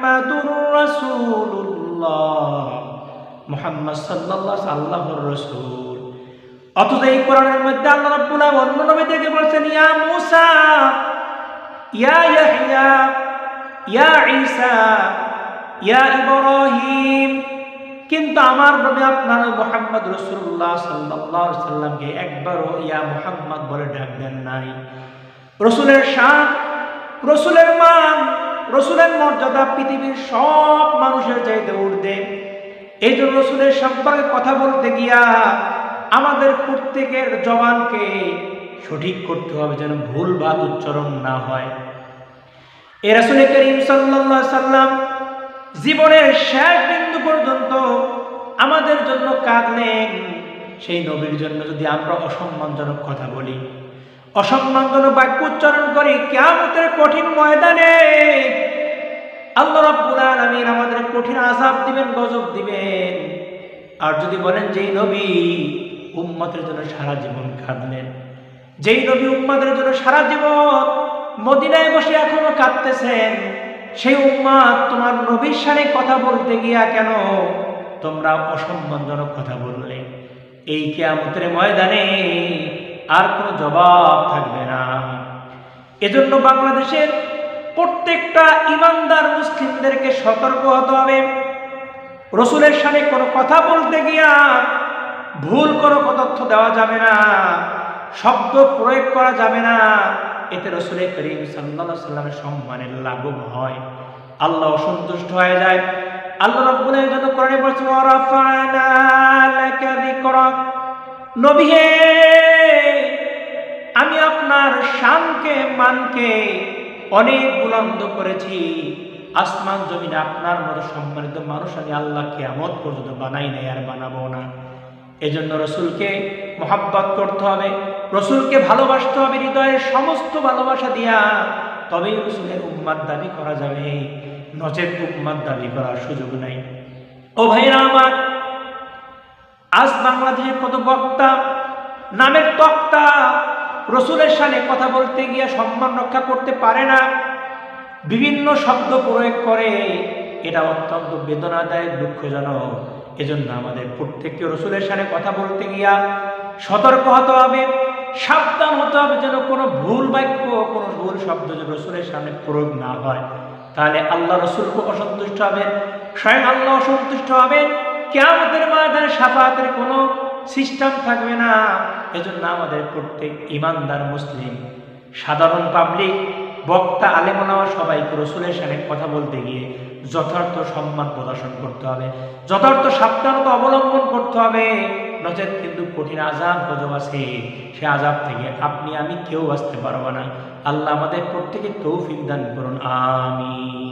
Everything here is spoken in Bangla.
মুহাম্মাদুর রাসূলুল্লাহ, মুহাম্মদ সাল্লাল্লাহু আলাইহি আল্লাহর রাসূল। অথচ এই কোরআনের মধ্যে আল্লাহ রাব্বুল আলামিন অন্য নবীদেরকে বলেছেন ইয়া মূসা, ইয়া ইয়াহইয়া, ইয়া ঈসা, ইয়া ইব্রাহিম। কিন্তু আমার নবী আপনার মুহাম্মদ রাসূলুল্লাহ সাল্লাল্লাহু আলাইহি সাল্লামকে একবারও ইয়া মুহাম্মদ বলে ডাক দেন নাই। রাসূলের শান, রাসূলের মান, রাসূলের মর্যাদা পৃথিবীর সব মানুষের চাইতে ঊর্ধ্বে। এই জন্য রাসূলের সম্পর্কে কথা বলতে গিয়া আমাদের প্রত্যেকের জবানকে সঠিক করতে হবে, যেন ভুলভাল উচ্চারণ না হয়। এই রাসূল করিম সাল্লাল্লাহু আলাইহি সাল্লাম জীবনের শেষ বিন্দু পর্যন্ত আমাদের জন্য কাঁদলেন। সেই নবীর জন্য যদি আমরা অসম্মানজনক কথা বলি, অসম্মানজনক বাক্য উচ্চারণ করি, কিয়ামতের কঠিন ময়দানে আল্লাহ রাব্বুল আলামিন আমাদের কঠিন আযাব দিবেন, গজব দিবেন। আর যদি বলেন যেই নবী উম্মতের জন্য সারা জীবন কাঁদলেন, যেই নবী উম্মতের জন্য সারা জীবন মদিনায় বসে এখনো কাঁদতেছেন, সেই উম্মত তোমার নবীর সাথে কথা বলতে গিয়া কেন তোমরা অসম্মানজনক কথা বললে? এই কিয়ামতের ময়দানে আর কোনো জবাব থাকবে না। এজন্য বাংলাদেশের প্রত্যেকটা ইমানদার মুসলিমদেরকে সতর্ক হতে হবে। রাসূলের সাথে কোনো কথা বলতে গিয়া ভুল কোনো তথ্য দেওয়া যাবে না, শব্দ প্রয়োগ করা যাবে না। এতে রাসূল করিম সাল্লাল্লাহু আলাইহি সাল্লামের সম্মানের লাঘব হয়, আল্লাহ অসন্তুষ্ট হয়ে যায়। আল্লাহ রাব্বুল আলামিন যেন কোরআনে বলেছেন ওয়া রাফা'না লাকা যিকরাক, নবী হে আমি আপনার শানকে, মানকে অনেক বুলন্দ করেছি। আসমান জমিনে আপনার মতো সম্মানিত মানুষ আমি আল্লাহ কিয়ামত পর্যন্ত বানাই নাই, আর বানাবো না। এজন্য রাসূলকে মহব্বত করতে হবে, রাসূলকে ভালোবাসতে হবে হৃদয়ের সমস্ত ভালোবাসা দিয়া, তবেই রাসূলের উম্মত দাবি করা যাবে, নচেত উম্মত দাবি করার সুযোগ নাই। ও ভাইরা আমার, আজ বাংলাদেশে কত বক্তা নামের তক্তা রাসূলের সাথে কথা বলতে গিয়ে সম্মান রক্ষা করতে পারে না, বিভিন্ন শব্দ প্রয়োগ করে। এটা অত্যন্ত বেদনাদায়ক, দুঃখজনক। এজন্য আমাদের প্রত্যেককে রাসূলের সাথে কথা বলতে গিয়া সতর্ক হতে হবে, সাবধান হতে হবে, যেন কোনো ভুল বাক্য, কোনো ভুল শব্দ যেন রাসূলের সামনে প্রয়োগ না হয়। তাহলে আল্লাহ রাসূলকে অসন্তুষ্ট হবেন, স্বয়ং আল্লাহ অসন্তুষ্ট হবেন। কিয়ামতের ময়দানে শাফাআতের কোনো সিস্টেম থাকবে না। এজন্য আমাদের প্রত্যেক ইমানদার মুসলিম, সাধারণ পাবলিক, বক্তা, আলেম ওলামা সবাইকে রাসূলের সাথে কথা বলতে গিয়ে যথার্থ সম্মান প্রদর্শন করতে হবে, যথার্থ সাবধানতা অবলম্বন করতে হবে। নচেত কিন্তু কঠিন আযাব গজব আছে, সে আযাব থেকে আপনি আমি কেউ বাঁচতে পারবো না। আল্লাহ আমাদের প্রত্যেকে তৌফিক দান করুন, আমিন।